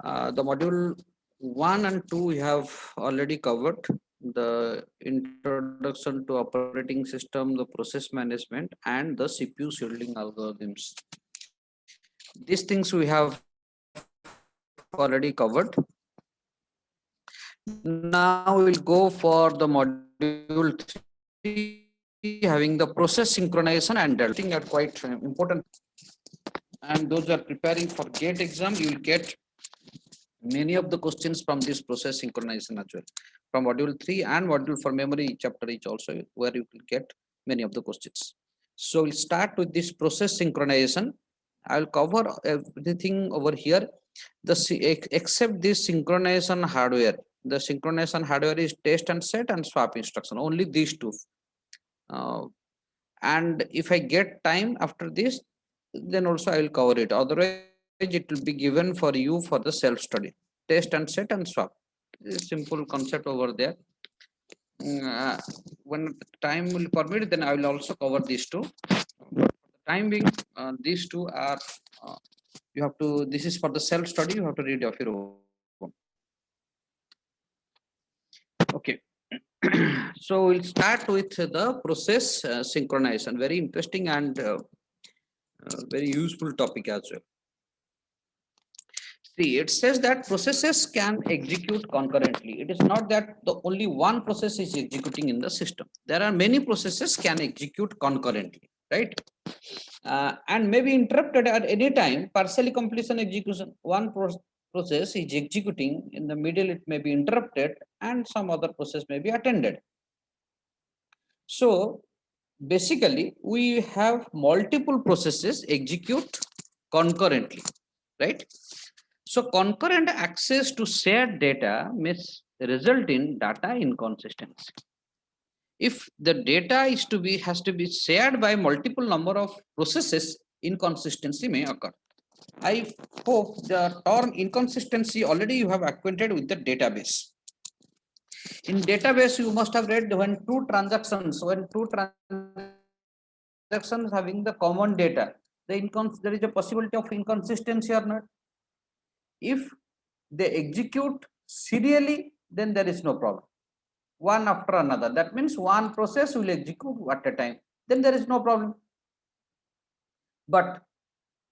The module 1 and 2 we have already covered. The introduction to operating system, the process management, and the CPU shielding algorithms. These things we have already covered. Now we'll go for the module 3 having the process synchronization and delta. I think are quite important. And those who are preparing for GATE exam, you will get many of the questions from this process synchronization as well. From module 3 and module for memory chapter is also where you will get many of the questions. So we'll start with this process synchronization. I'll cover everything over here. Except this synchronization hardware. The synchronization hardware is test and set and swap instruction. Only these two. And if I get time after this, then also I will cover it. Otherwise, it will be given for you for the self-study. Test and set and swap. Simple concept over there. When time will permit, then I will also cover these two. Time being, these two are you have to. This is for the self-study. You have to read of your own. Okay. So we'll start with the process synchronization. Very interesting and very useful topic as well. See, it says that processes can execute concurrently. It is not that the only one process is executing in the system. There are many processes can execute concurrently, right? And may be interrupted at any time. Partially completion execution. One process is executing, in the middle it may be interrupted, and some other process may be attended. So basically, we have multiple processes execute concurrently, right? So concurrent access to shared data may result in data inconsistency. If the data has to be shared by multiple number of processes, inconsistency may occur. I hope the term inconsistency already you have acquainted with the database. In database, you must have read when two transactions having the common data, there is a possibility of inconsistency or not. If they execute serially, then there is no problem. One after another. That means one process will execute at a time. Then there is no problem. But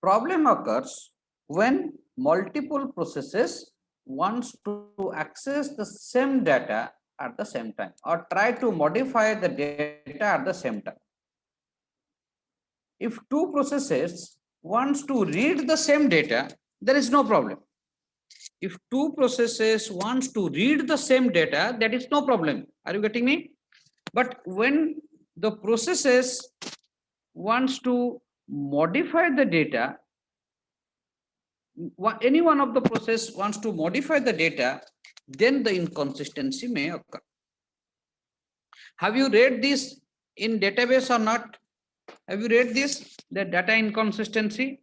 problem occurs when multiple processes wants to access the same data at the same time or try to modify the data at the same time. If two processes wants to read the same data, there is no problem. If two processes wants to read the same data, that is no problem. Are you getting me? But when the processes wants to modify the data, any one of the process wants to modify the data, then the inconsistency may occur. Have you read this in database or not? Have you read this, the data inconsistency?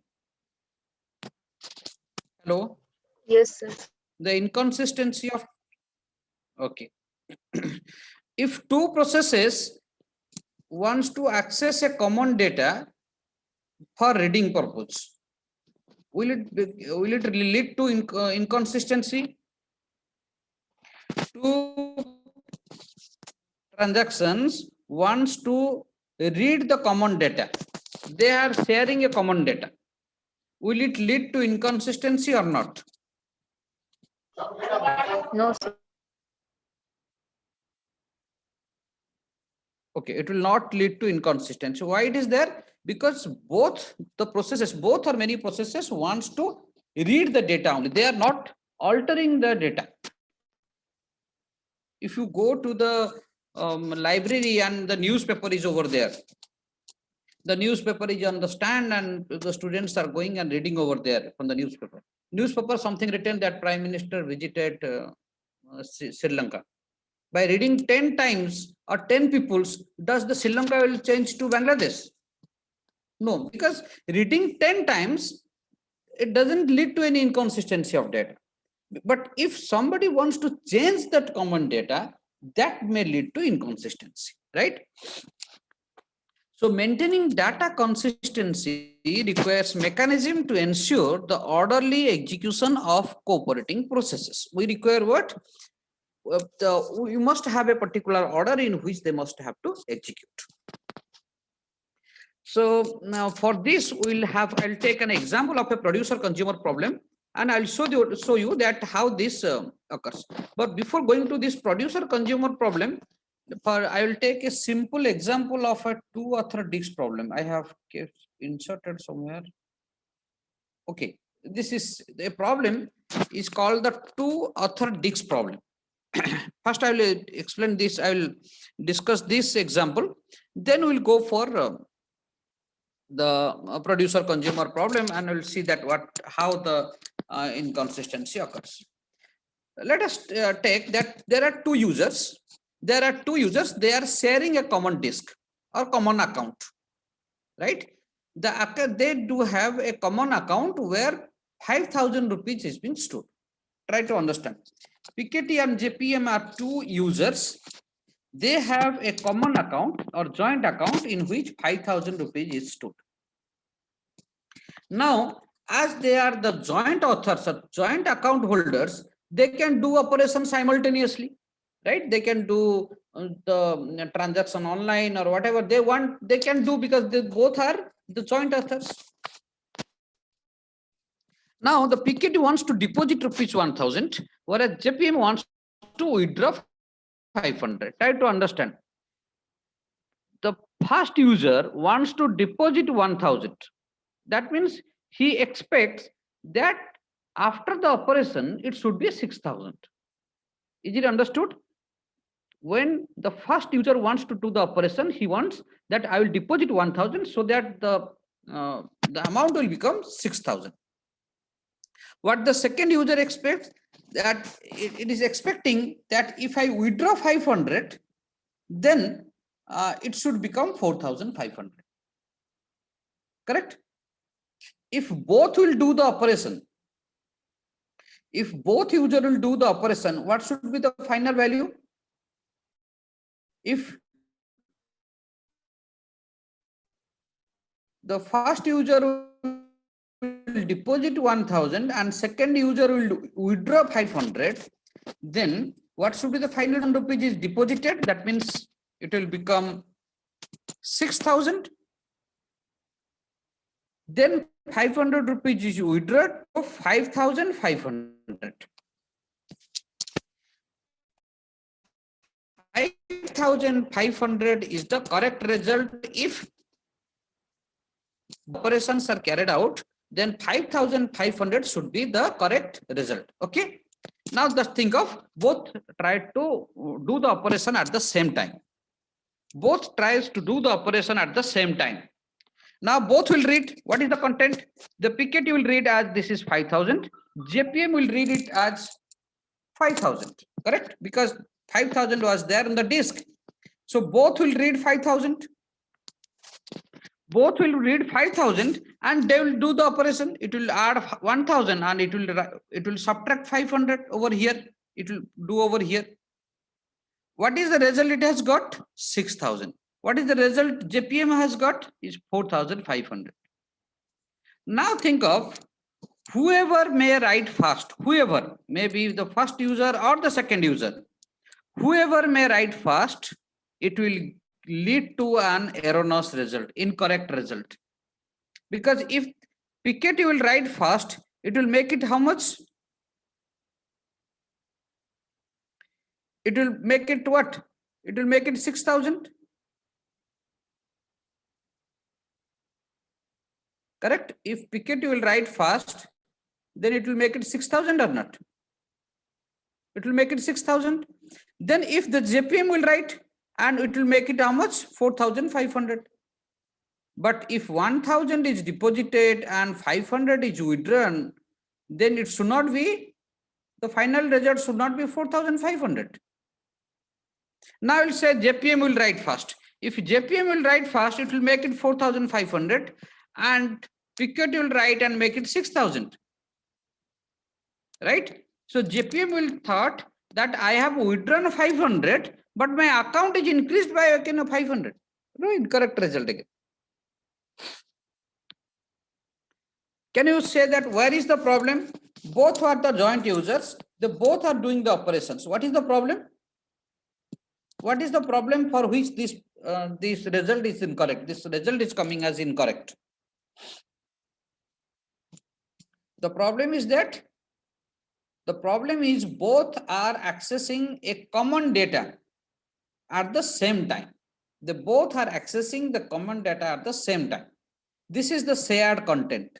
Hello? Yes, sir. The inconsistency of, okay. If two processes wants to access a common data for reading purpose, will it lead to inconsistency? Two transactions wants to read the common data. They are sharing a common data. Will it lead to inconsistency or not? No, sir. Okay, it will not lead to inconsistency. Why it is there? Because both the processes, both or many processes wants to read the data only. They are not altering the data. If you go to the library and the newspaper is over there, the newspaper is on the stand and the students are going and reading over there from the newspaper. Newspaper, something written that Prime Minister visited Sri Lanka. By reading 10 times or 10 peoples, does the Sri Lanka will change to Bangladesh? No, because reading 10 times, it doesn't lead to any inconsistency of data. But if somebody wants to change that common data, that may lead to inconsistency, right? So maintaining data consistency requires mechanism to ensure the orderly execution of cooperating processes. We require what? You must have a particular order in which they must have to execute. So now for this, I'll take an example of a producer consumer problem, and I'll show you that how this occurs. But before going to this producer consumer problem, I will take a simple example of a two author disk problem. I have inserted somewhere. Okay, this is a problem is called the two author disk problem. First, I will explain this. I will discuss this example. Then we'll go for the producer consumer problem, and we'll see that how the inconsistency occurs. Let us take that there are two users. They are sharing a common disk or common account, right? They do have a common account where 5,000 rupees is being stored. Try to understand. PKT and JPM are two users. They have a common account or joint account in which 5,000 rupees is stored. Now, as they are the joint authors or joint account holders, they can do operations simultaneously, right? They can do the transaction online or whatever they want, they can do because they both are the joint authors. Now, the PKT wants to deposit rupees 1,000, whereas JPM wants to withdraw 500. Try to understand. The first user wants to deposit 1,000. That means he expects that after the operation, it should be 6,000. Is it understood? When the first user wants to do the operation, he wants that I will deposit 1,000 so that the amount will become 6,000. What the second user expects, that it is expecting that if I withdraw 500, then it should become 4,500. Correct? If both will do the operation, if both users will do the operation, what should be the final value? If the first user will deposit 1,000 and second user will withdraw 500, then what should be the final rupees is deposited? That means it will become 6,000. Then 500 rupees is withdrawn to 5,500. 5,500 is the correct result. If operations are carried out, then 5,500 should be the correct result. Okay. Now just think of both try to do the operation at the same time. Both tries to do the operation at the same time. Now both will read what is the content. The PKT will read as this is 5,000. JPM will read it as 5,000. Correct? Because 5,000 was there on the disk. So both will read 5,000. Both will read 5,000 and they will do the operation. It will add 1,000 and it will subtract 500 over here. It will do over here. What is the result it has got? 6,000. What is the result JPM has got? Is 4,500. Now think of whoever may write first, whoever, maybe the first user or the second user, whoever may write first, it will lead to an erroneous result, incorrect result. Because if PKT will write first, it will make it how much? It will make it what? It will make it 6,000. Correct? If PKT will write fast, then it will make it 6,000 or not? It will make it 6,000. Then if the JPM will write, and it will make it how much? 4,500. But if 1,000 is deposited and 500 is withdrawn, then it should not be, the final result should not be 4,500. Now I will say JPM will write first. If JPM will write first, it will make it 4,500 and PKT will write and make it 6,000. Right? So JPM will thought that I have withdrawn 500, but my account is increased by 500. No, incorrect result again. Can you say that where is the problem? Both are the joint users. They both are doing the operations. What is the problem? What is the problem for which this result is incorrect? This result is coming as incorrect. The problem is that both are accessing a common data at the same time. They both are accessing the common data at the same time. This is the shared content.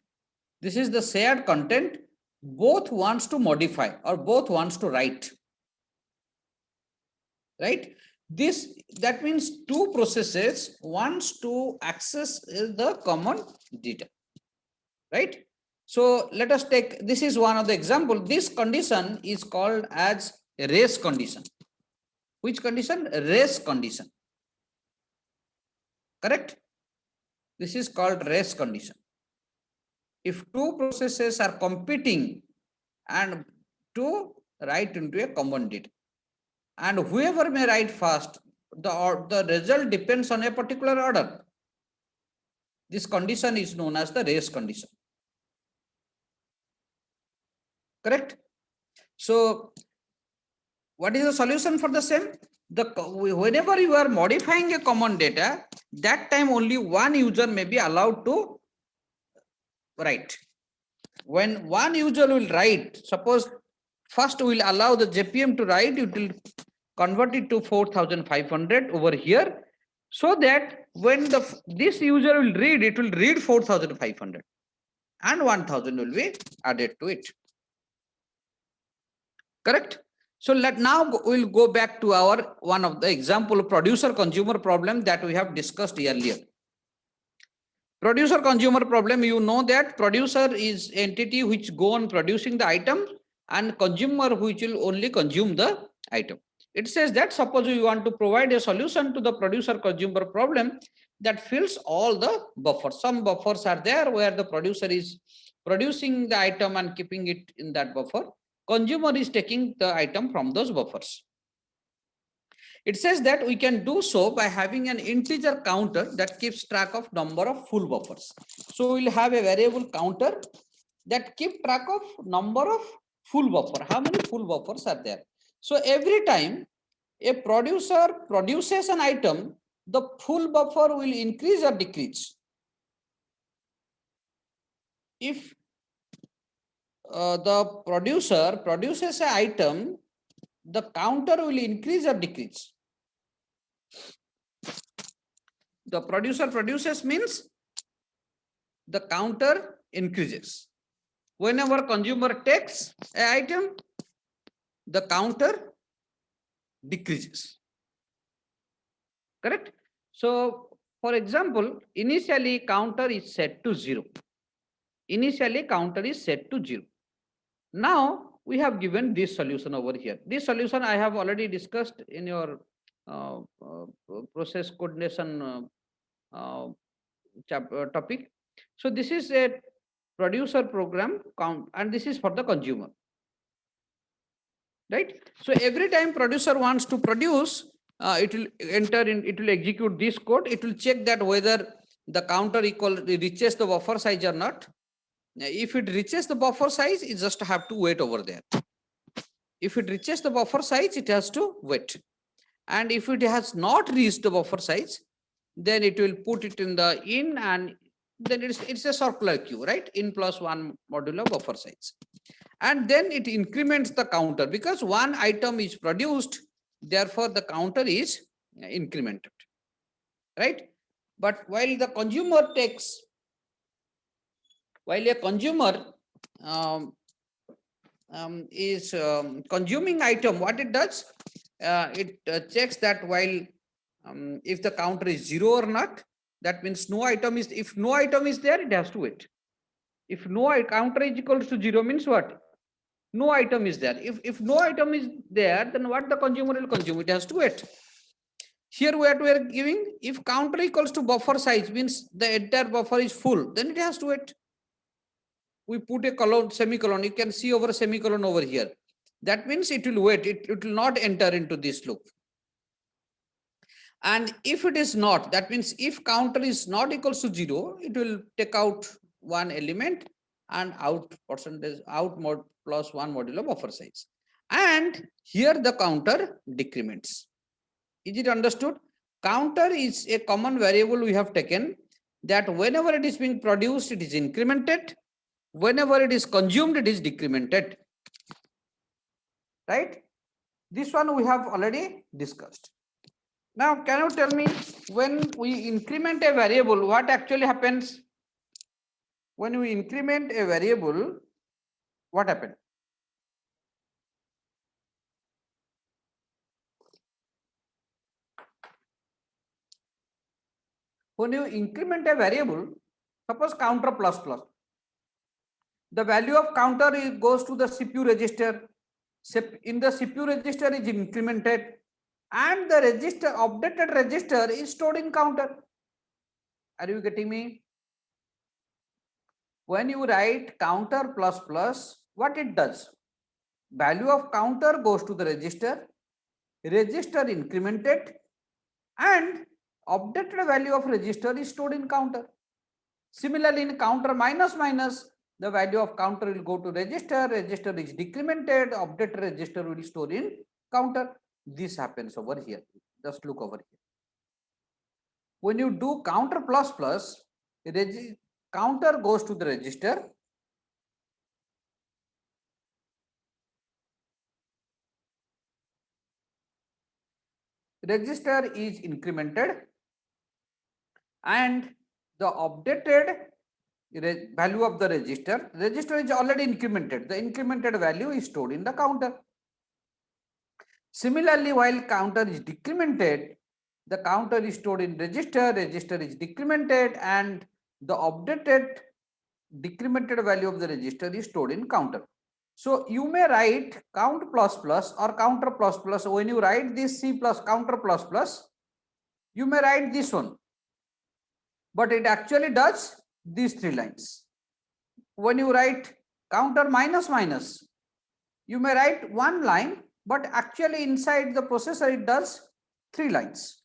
This is the shared content. Both wants to modify or both wants to write. Right? That means two processes wants to access the common data. Right? So let us take, this is one of the example. This condition is called as a race condition. Which condition? Race condition. Correct? This is called race condition. If two processes are competing and to write into a common data, and whoever may write first, the result depends on a particular order. This condition is known as the race condition. Correct? So what is the solution for the same? Whenever you are modifying a common data, that time only one user may be allowed to write. When one user will write, suppose first we will allow the JPM to write, it will convert it to 4500 over here, so that when this user will read, it will read 4500 and 1000 will be added to it. Correct? So now we'll go back to our one of the example producer consumer problem that we have discussed earlier. Producer consumer problem, you know that producer is entity which go on producing the item and consumer which will only consume the item. It says that suppose you want to provide a solution to the producer consumer problem that fills all the buffers. Some buffers are there where the producer is producing the item and keeping it in that buffer. Consumer is taking the item from those buffers. It says that we can do so by having an integer counter that keeps track of number of full buffers. So we'll have a variable counter that keep track of number of full buffer. How many full buffers are there? So every time a producer produces an item, the full buffer will increase or decrease. If the producer produces an item, the counter will increase or decrease. The producer produces means the counter increases. Whenever consumer takes an item, the counter decreases. Correct? So, for example, initially counter is set to 0. Initially counter is set to 0. Now we have given this solution over here. This solution I have already discussed in your process coordination topic. So this is a producer program count and this is for the consumer. Right? So every time producer wants to produce, it will enter in, it will execute this code. It will check that whether the counter reaches the buffer size or not. If it reaches the buffer size, it just have to wait over there. If it reaches the buffer size, it has to wait. And if it has not reached the buffer size, then it will put it in the in, and then it's a circular queue, right? In plus 1 modulo buffer size. And then it increments the counter because one item is produced, therefore the counter is incremented, right? But while the consumer takes, while a consumer is consuming item, what it does, it checks that while if the counter is 0 or not, that means no item is, if no item is there, it has to wait. If no counter is equals to 0 means what? No item is there. If no item is there, then what the consumer will consume? It has to wait. Here what we are giving, if counter equals to buffer size means the entire buffer is full, then it has to wait. We put a colon, semicolon, you can see over a semicolon over here. That means it will wait, it will not enter into this loop. And if it is not, that means if counter is not equals to 0, it will take out one element and out percentage out mod plus 1 modulo buffer size. And here the counter decrements. Is it understood? Counter is a common variable we have taken, that whenever it is being produced, it is incremented. Whenever it is consumed, it is decremented. Right? This one we have already discussed. Now, can you tell me, when we increment a variable, what actually happens? When we increment a variable, what happens? When you increment a variable, suppose counter plus plus, the value of counter goes to the CPU register. In the CPU register is incremented, and the register updated register is stored in counter. Are you getting me? When you write counter plus plus, what it does? Value of counter goes to the register incremented, and updated value of register is stored in counter. Similarly, in counter minus minus, the value of counter will go to register is decremented, updated register will store in counter. This happens over here. Just look over here. When you do counter plus plus, counter goes to the register, register is incremented, and the updated value of the register is already incremented. The incremented value is stored in the counter. Similarly, while counter is decremented, the counter is stored in register is decremented, and the updated decremented value of the register is stored in counter. So you may write count plus plus or counter plus plus. When you write this C plus counter plus plus, you may write this one, but it actually does these three lines. When you write counter minus minus, you may write one line, but actually inside the processor it does three lines.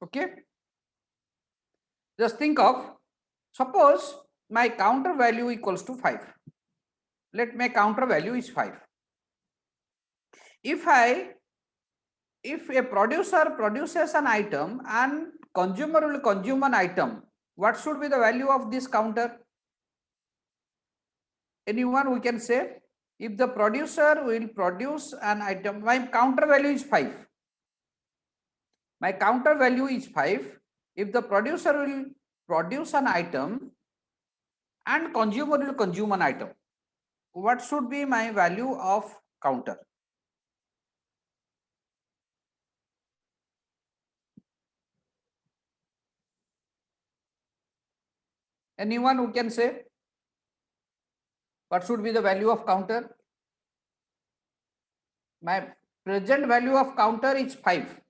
Okay. Just think of, suppose my counter value equals to 5. Let my counter value is 5. If a producer produces an item and consumer will consume an item, what should be the value of this counter? Anyone we can say? If the producer will produce an item, my counter value is 5. My counter value is 5. If the producer will produce an item and consumer will consume an item, what should be my value of counter? Anyone who can say what should be the value of counter? My present value of counter is 5.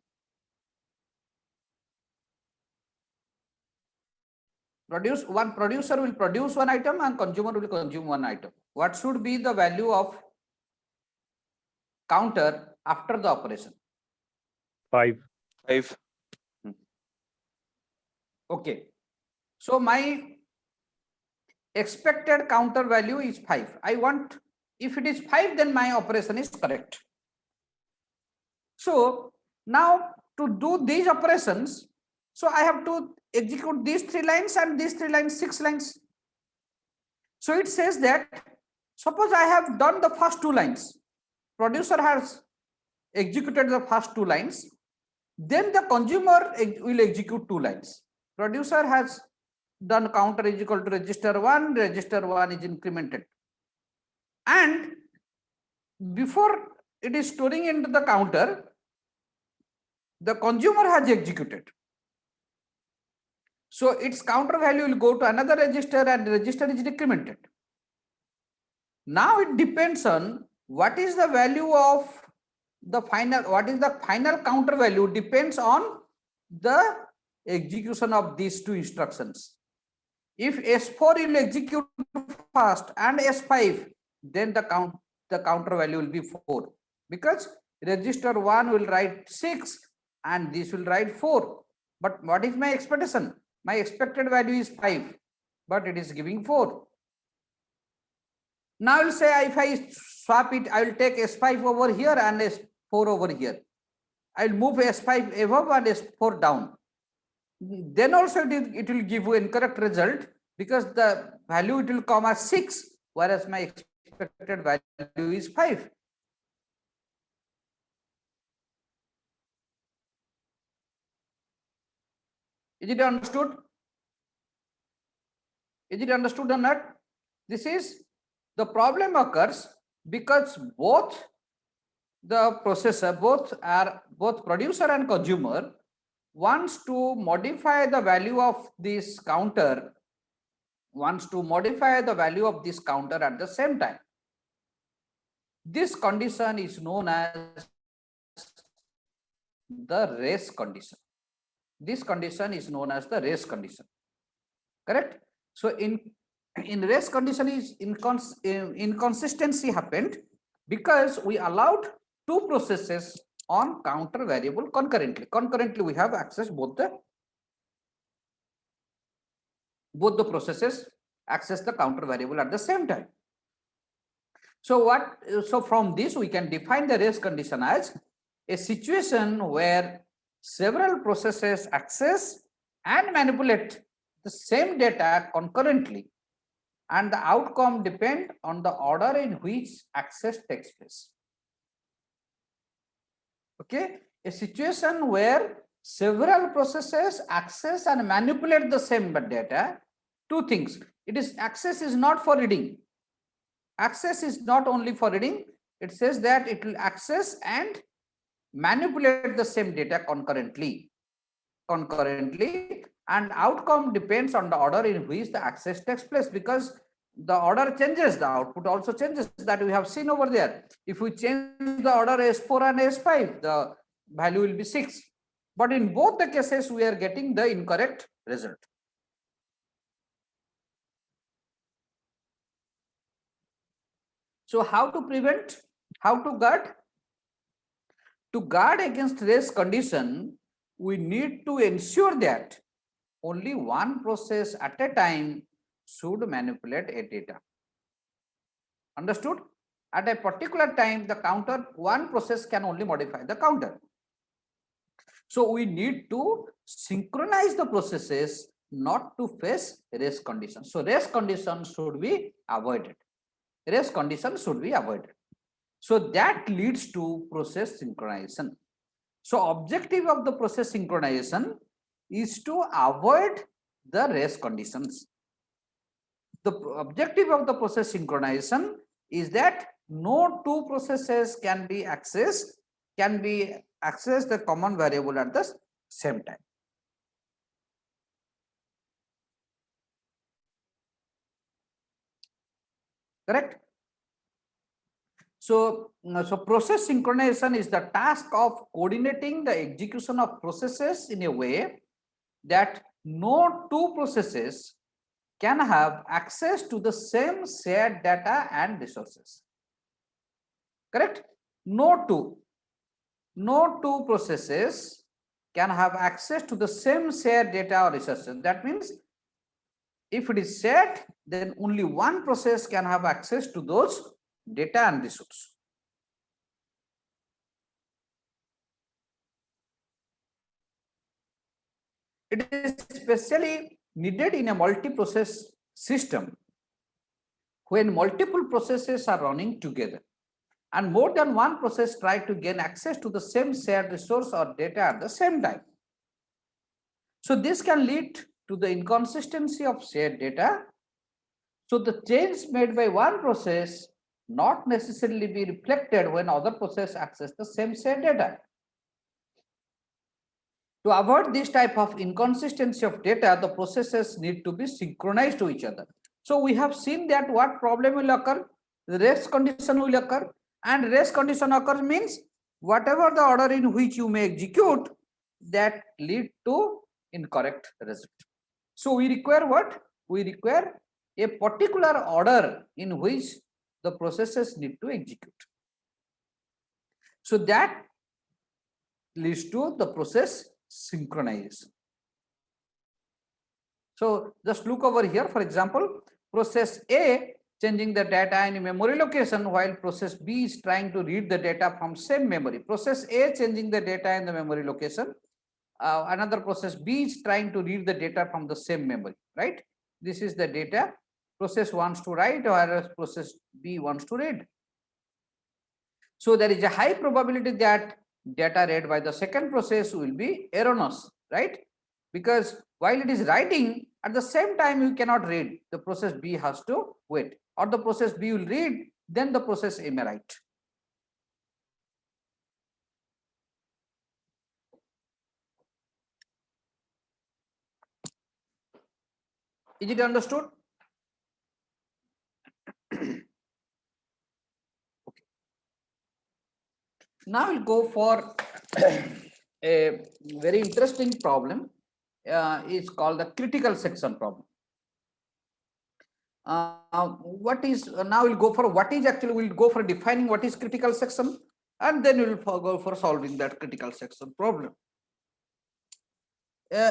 Producer will produce one item and consumer will consume one item. What should be the value of counter after the operation? 5. Okay. So my expected counter value is 5. I want, if it is 5, then my operation is correct. So now to do these operations, so I have to execute these 3 lines and these 3 lines, 6 lines. So it says that, suppose I have done the first 2 lines, producer has executed the first 2 lines, then the consumer will execute 2 lines. Producer has done counter is equal to register 1 is incremented, and before it is storing into the counter, the consumer has executed. So its counter value will go to another register and the register is decremented. Now it depends on what is the value of the final, what is the final counter value depends on the execution of these 2 instructions. If S4 will execute first and S5, then the counter value will be 4, because register 1 will write 6 and this will write 4. But what is my expectation? My expected value is 5, but it is giving 4. Now I will say, if I swap it, I will take S5 over here and S4 over here. I will move S5 above and S4 down. Then also it will give you incorrect result, because the value it will come as 6, whereas my expected value is 5. Is it understood? Is it understood or not? This is the problem occurs because both the processor, both producer and consumer wants to modify the value of this counter, at the same time. This condition is known as the race condition. This condition is known as the race condition. Correct? So in race condition is inconsistency happened because we allowed two processes on counter variable concurrently. Concurrently, we have access both the processes access the counter variable at the same time. So from this we can define the race condition as a situation where several processes access and manipulate the same data concurrently, and the outcome depend on the order in which access takes place. Okay, a situation where several processes access and manipulate the same data. Two things. Access is not for reading. Access is not only for reading. It says that it will access and manipulate the same data concurrently, and outcome depends on the order in which the access takes place, because the order changes, the output also changes, that we have seen over there. If we change the order S4 and S5, the value will be 6. But in both the cases, we are getting the incorrect result. So how to prevent, how to guard? To guard against race condition, we need to ensure that only one process at a time should manipulate a data. Understood? At a particular time, the counter, one process can only modify the counter. So we need to synchronize the processes not to face race conditions. So race conditions should be avoided. Race conditions should be avoided. So that leads to process synchronization. So objective of the process synchronization is to avoid the race conditions. The objective of the process synchronization is that no two processes can access the common variable at the same time. Correct? So process synchronization is the task of coordinating the execution of processes in a way that no two processes can have access to the same shared data and resources. Correct? No two processes can have access to the same shared data or resources. That means if it is shared, then only one process can have access to those data and resource. It is especially needed in a multi-process system when multiple processes are running together and more than one process try to gain access to the same shared resource or data at the same time. So this can lead to the inconsistency of shared data. So the change made by one process not necessarily be reflected when other process access the same shared data. To avoid this type of inconsistency of data, the processes need to be synchronized to each other. So we have seen that what problem will occur, the race condition will occur, and race condition occurs means whatever the order in which you may execute, that lead to incorrect result. So we require what? we require a particular order in which the processes need to execute. So that leads to the process synchronization. So just look over here, for example, process A changing the data in memory location while process B is trying to read the data from same memory. Process A changing the data in the memory location. Another process B is trying to read the data from the same memory, right? This is the data process wants to write, whereas process B wants to read. So there is a high probability that data read by the second process will be erroneous, right? Because while it is writing, at the same time you cannot read, the process B has to wait, or the process B will read, then the process A may write. Is it understood? Okay. Now we'll go for a very interesting problem. It's called the critical section problem. What is now we'll go for what is actually we'll go for defining what is critical section, and then we'll go for solving that critical section problem.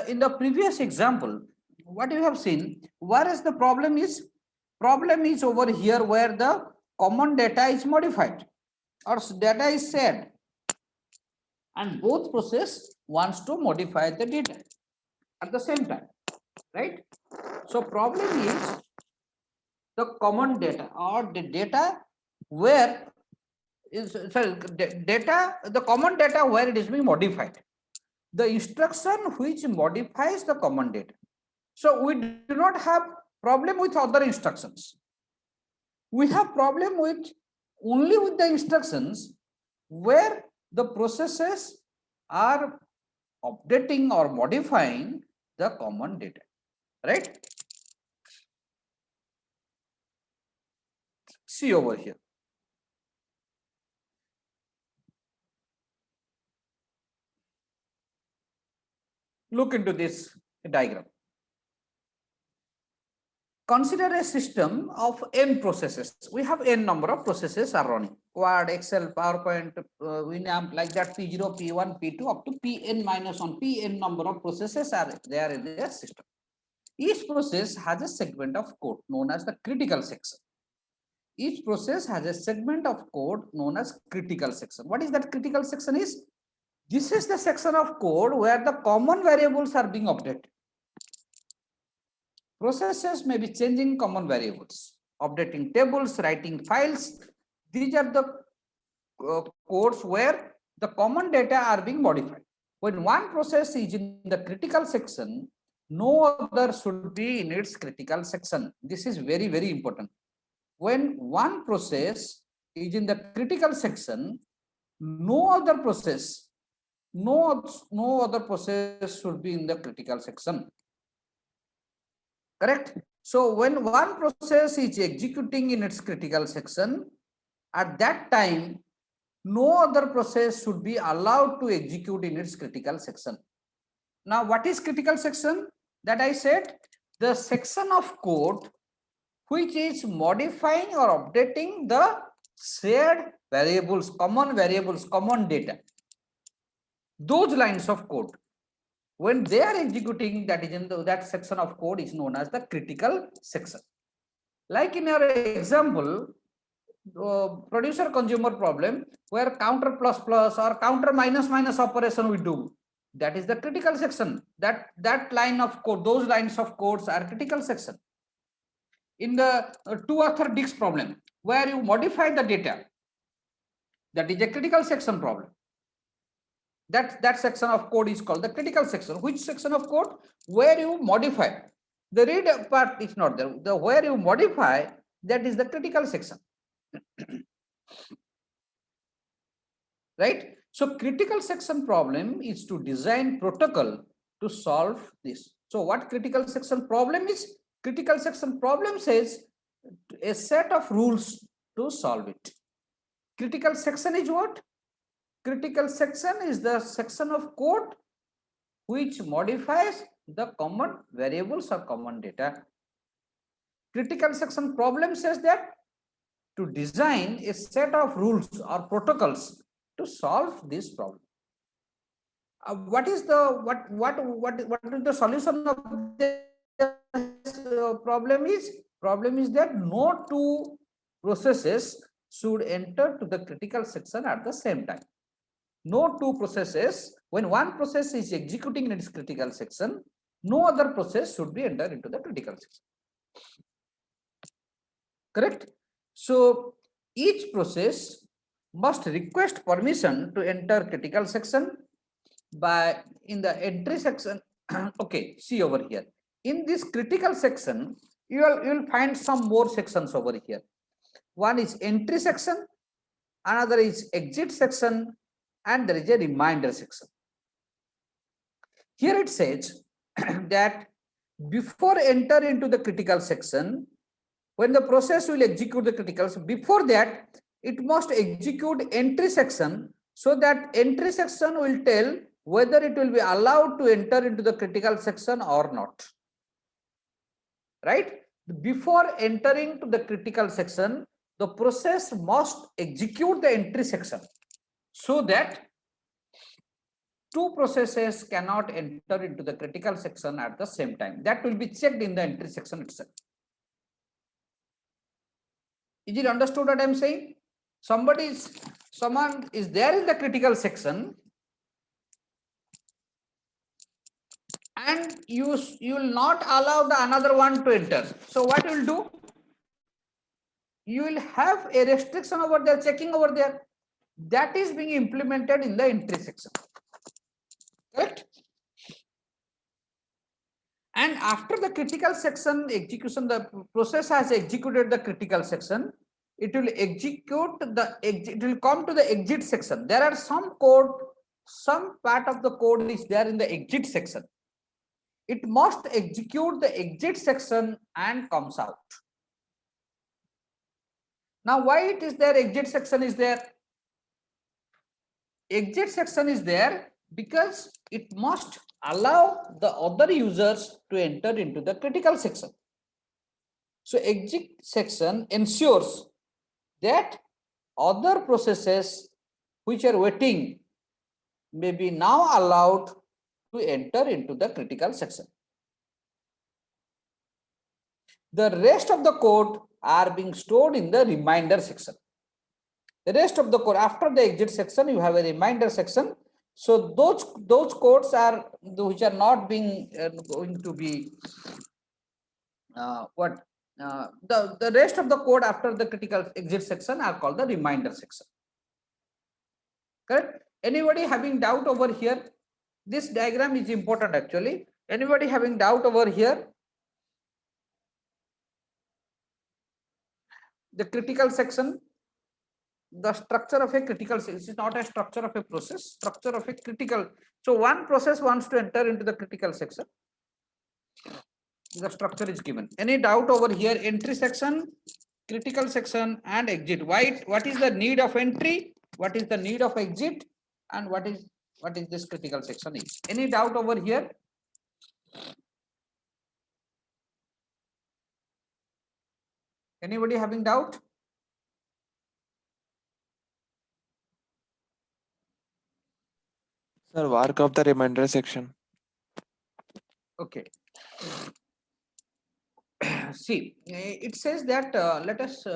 In the previous example, what you have seen, whereas the problem is over here where the common data is modified or data is shared, and both process wants to modify the data at the same time, right? So problem is the common data or the data where is the common data where it is being modified, the instruction which modifies the common data. So we do not have problem with other instructions. We have problem with only with the instructions where the processes are updating or modifying the common data, right? See over here. Look into this diagram. Consider a system of n processes. We have n number of processes are running. Word, Excel, PowerPoint, Winamp, like that, P0, P1, P2, up to Pn minus 1, Pn number of processes are there in the system. Each process has a segment of code known as the critical section. Each process has a segment of code known as critical section. What is that critical section is? This is the section of code where the common variables are being updated. Processes may be changing common variables, updating tables, writing files. These are the codes where the common data are being modified. When one process is in the critical section, no other should be in its critical section. This is very, very important. When one process is in the critical section, no other process should be in the critical section. Correct? So when one process is executing in its critical section, at that time, no other process should be allowed to execute in its critical section. Now, what is critical section? That I said, the section of code which is modifying or updating the shared variables, common data. Those lines of code, when they are executing, that is in that section of code is known as the critical section. Like in our example, producer consumer problem, where counter plus plus or counter minus minus operation we do, that is the critical section. That line of code, those lines of codes are critical section. In the two-author disk problem, where you modify the data, that is a critical section problem. That section of code is called the critical section. Which section of code? Where you modify. The read part is not there. The where you modify, that is the critical section. Right? So critical section problem is to design protocol to solve this. So what critical section problem is? Critical section problem says a set of rules to solve it. Critical section is what? Critical section is the section of code which modifies the common variables or common data. critical section problem says that to design a set of rules or protocols to solve this problem. What is the solution of this problem is that no two processes should enter to the critical section at the same time. No two processes, when one process is executing in its critical section, no other process should be entered into the critical section. Correct? So each process must request permission to enter critical section by in the entry section. Okay, see over here. In this critical section, you will find some more sections over here. One is entry section, another is exit section, and there is a reminder section. Here it says that before enter into the critical section, when the process will execute the critical, before that it must execute entry section, so that entry section will tell whether it will be allowed to enter into the critical section or not. Right? Before entering to the critical section, the process must execute the entry section, so that two processes cannot enter into the critical section at the same time. That will be checked in the entry section itself. Is it understood what I am saying? Someone is there in the critical section, and you will not allow the another one to enter. So what you will do? You will have a restriction over there, checking over there. That is being implemented in the entry section. Correct? And after the critical section execution, the process has executed the critical section. It will execute the exit. It will come to the exit section. There are some code, some part of the code is there in the exit section. It must execute the exit section and comes out. Now, why it is there? Exit section is there. Exit section is there because it must allow the other users to enter into the critical section. So exit section ensures that other processes which are waiting may be now allowed to enter into the critical section. The rest of the code are being stored in the reminder section. The rest of the code, after the exit section, you have a reminder section. So those codes are which are not being going to be the rest of the code after the critical exit section are called the reminder section. Correct? Anybody having doubt over here? This diagram is important actually. Anybody having doubt over here? The critical section, the structure of a critical section is not a structure of a process, structure of a critical. So one process wants to enter into the critical section. The structure is given. Any doubt over here? Entry section, critical section, and exit. What is the need of entry? What is the need of exit? And what is this critical section is? Any doubt over here? Anybody having doubt? Sir, work of the reminder section. Okay. See, it says that let us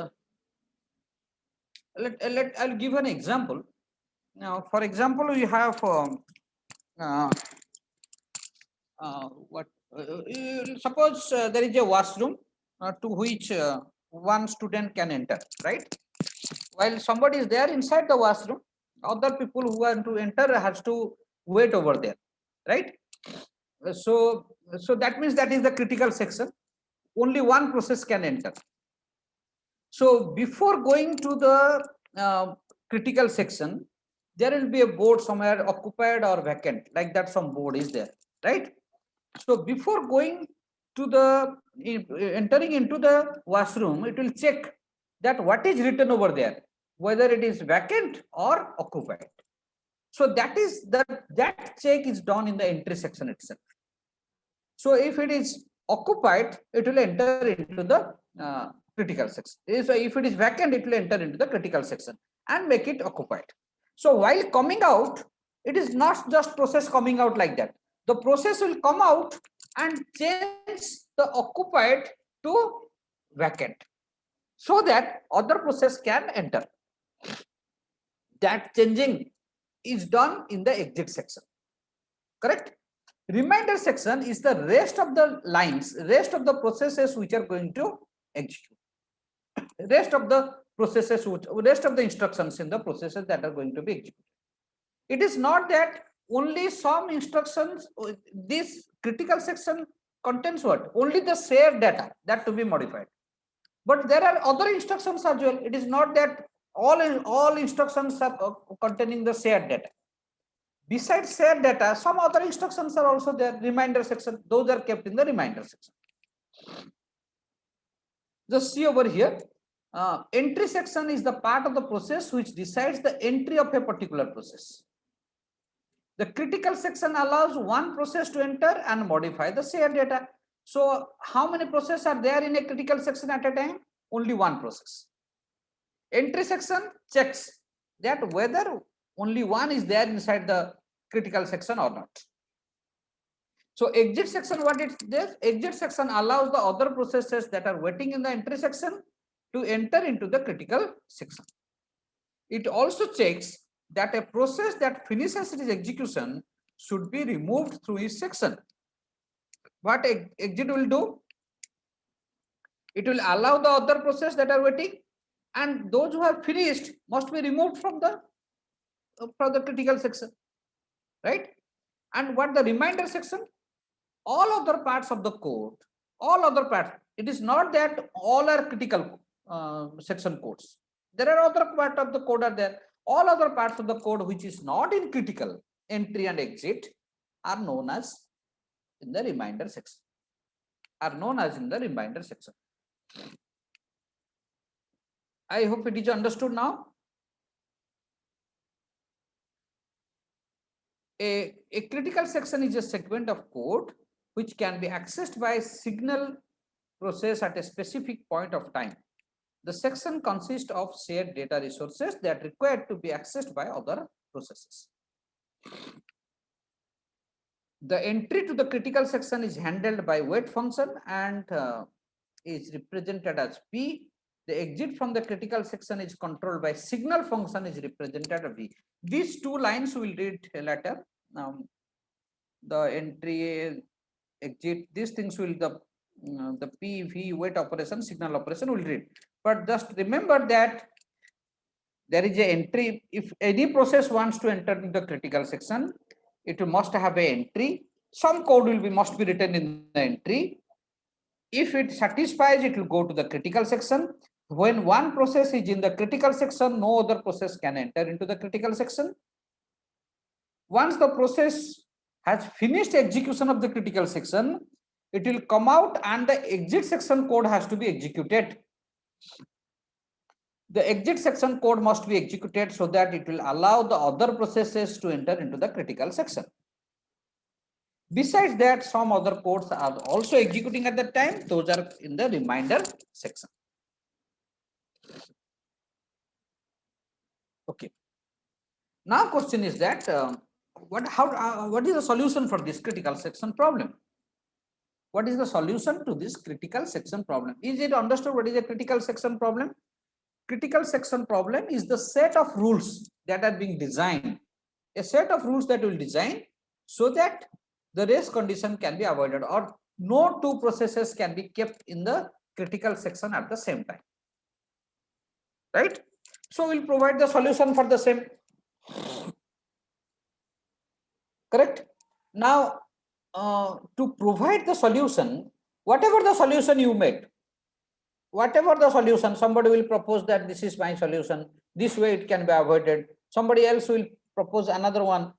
I'll give an example. Now, for example, we have suppose there is a washroom to which one student can enter, right? While somebody is there inside the washroom, other people who want to enter has to wait over there, right? So that means that is the critical section. Only one process can enter. So before going to the critical section, there will be a board somewhere occupied or vacant, like that some board is there, right? So before going to the entering into the washroom, it will check that what is written over there, whether it is vacant or occupied. So that check is done in the entry section itself. So if it is occupied, it will enter into the critical section. So if it is vacant, it will enter into the critical section and make it occupied. So while coming out, it is not just process coming out like that. The process will come out and change the occupied to vacant so that other process can enter. That changing is done in the exit section. Correct? Remainder section is the rest of the lines, rest of the processes which are going to execute. Rest of the processes, rest of the instructions in the processes that are going to be executed. It is not that only some instructions, this critical section contains what? Only the shared data that to be modified. But there are other instructions as well. It is not that all instructions are containing the shared data. Besides shared data, some other instructions are also there. Reminder section, those are kept in the reminder section. Just see over here. Entry section is the part of the process which decides the entry of a particular process. The critical section allows one process to enter and modify the shared data. So how many processes are there in a critical section at a time? Only one process. Entry section checks that whether only one is there inside the critical section or not. So exit section, what it does? Exit section allows the other processes that are waiting in the entry section to enter into the critical section. It also checks that a process that finishes its execution should be removed through its section. What exit will do? It will allow the other process that are waiting, and those who have finished must be removed from the critical section, right? And what the reminder section? All other parts of the code, all other parts. It is not that all are critical section codes. There are other part of the code are there. All other parts of the code which is not in critical entry and exit are known as in the reminder section. I hope it is understood now. A critical section is a segment of code which can be accessed by a signal process at a specific point of time. The section consists of shared data resources that require to be accessed by other processes. The entry to the critical section is handled by wait function and is represented as P. The exit from the critical section is controlled by signal function is represented as V. These two lines we will read later. The entry, exit, these things will the P, V, wait operation, signal operation will read. But just remember that there is a entry. If any process wants to enter into the critical section, it must have a entry. Some code must be written in the entry. If it satisfies, it will go to the critical section. When one process is in the critical section, no other process can enter into the critical section. Once the process has finished execution of the critical section, it will come out and the exit section code has to be executed. The exit section code must be executed so that it will allow the other processes to enter into the critical section. Besides that, some other codes are also executing at that time. Those are in the reminder section. Okay. Now question is that what is the solution for this critical section problem? What is the solution to this critical section problem? Is it understood what is a critical section problem? Critical section problem is the set of rules that are being designed, a set of rules that will design so that the race condition can be avoided or no two processes can be kept in the critical section at the same time, right? So we'll provide the solution for the same. Correct? Now, to provide the solution, whatever the solution you make, whatever the solution, somebody will propose that this is my solution, this way it can be avoided. Somebody else will propose another one,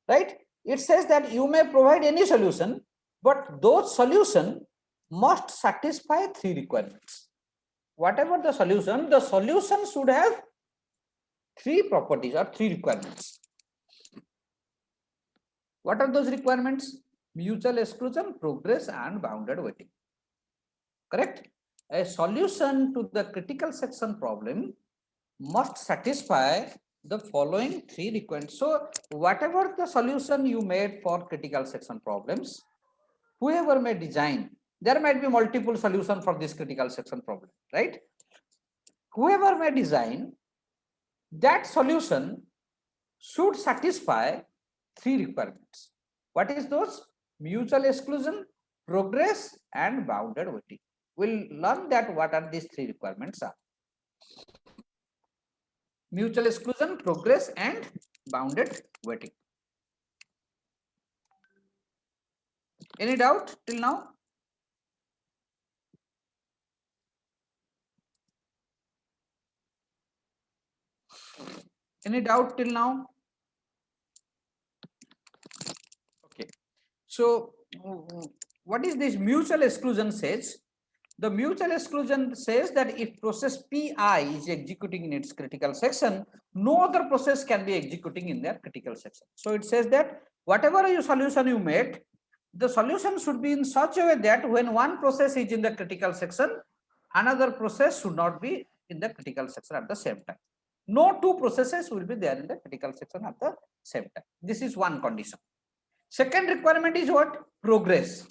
right? It says that you may provide any solution, but those solution must satisfy three requirements. Whatever the solution should have three properties or three requirements. What are those requirements? mutual exclusion, progress, and bounded waiting. Correct? A solution to the critical section problem must satisfy the following three requirements. So, whatever the solution you made for critical section problems, whoever may design, there might be multiple solutions for this critical section problem, right? Whoever may design, that solution should satisfy three requirements. What is those? Mutual exclusion, progress, and bounded waiting. We'll learn that what are these three requirements are. Mutual exclusion, progress, and bounded waiting. Any doubt till now? Any doubt till now? Okay. So, what is this mutual exclusion says? The mutual exclusion says that if process Pi is executing in its critical section, no other process can be executing in their critical section. So it says that whatever your solution you made, the solution should be in such a way that when one process is in the critical section, another process should not be in the critical section at the same time. No two processes will be there in the critical section at the same time. This is one condition. Second requirement is what? Progress.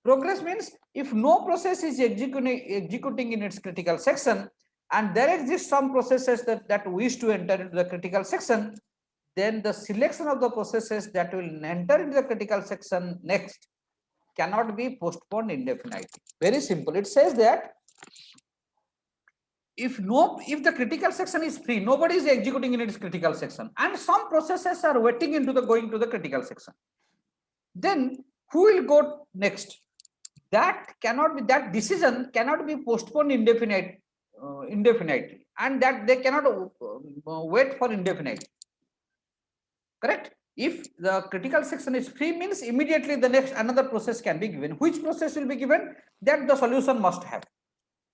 Progress means if no process is executing in its critical section and there exists some processes that wish to enter into the critical section, then the selection of the processes that will enter into the critical section next cannot be postponed indefinitely. Very simple. It says that if the critical section is free, nobody is executing in its critical section, and some processes are waiting into the going to the critical section, then who will go next? That cannot be, that decision cannot be postponed indefinitely, and that they cannot wait for indefinitely. Correct? If the critical section is free, means immediately the next another process can be given. Which process will be given? That the solution must have.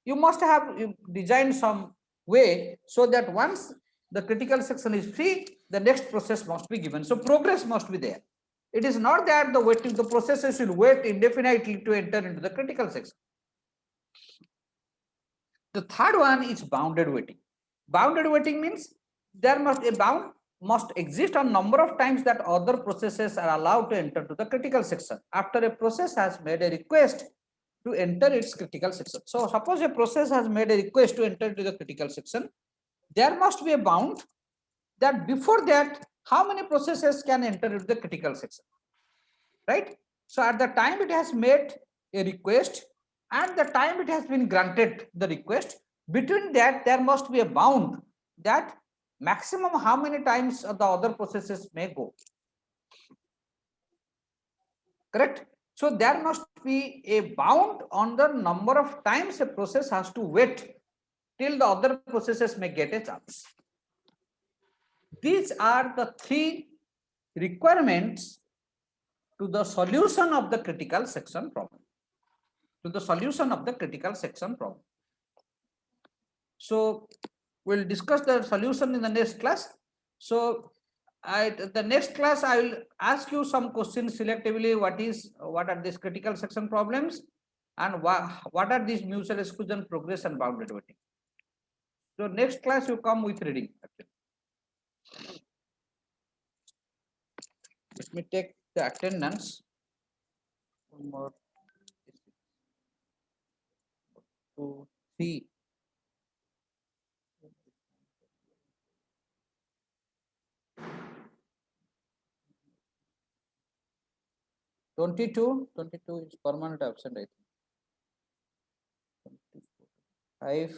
You must have designed some way so that once the critical section is free, the next process must be given. So progress must be there. It is not that the processes will wait indefinitely to enter into the critical section. The third one is bounded waiting. Bounded waiting means there must a bound must exist a number of times that other processes are allowed to enter to the critical section after a process has made a request to enter its critical section. So suppose a process has made a request to enter into the critical section, there must be a bound that before that how many processes can enter into the critical section, right? So at the time it has made a request and the time it has been granted the request, between that there must be a bound that maximum how many times the other processes may go. Correct? So there must be a bound on the number of times a process has to wait till the other processes may get a chance. These are the three requirements to the solution of the critical section problem. To the solution of the critical section problem. So we'll discuss the solution in the next class. So the next class I will ask you some questions selectively. What are these critical section problems and what are these mutual exclusion, progress and bounded waiting. So next class you come with reading. Actually. Let me take the attendance. One more. 2, 3. Twenty-two is permanent absent, I think. 5,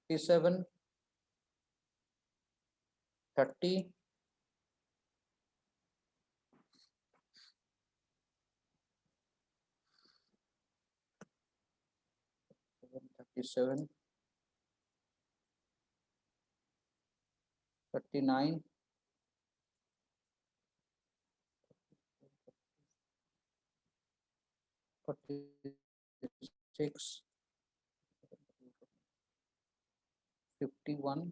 27, 30, 37, 39, 46, 51,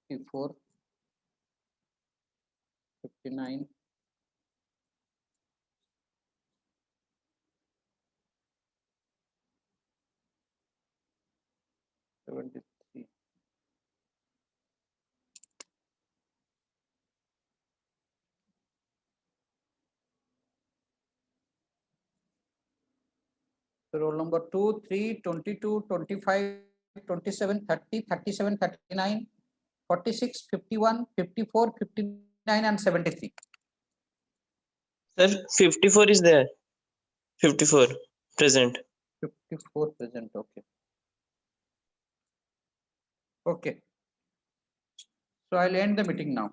54, 59. $73. So roll number 2, 3, 22, 25, 27, 30, 37, 39, 46, 51, 54, 59, and 73. Sir, 54 is there. 54 present. 54 present. Okay. Okay. So I'll end the meeting now.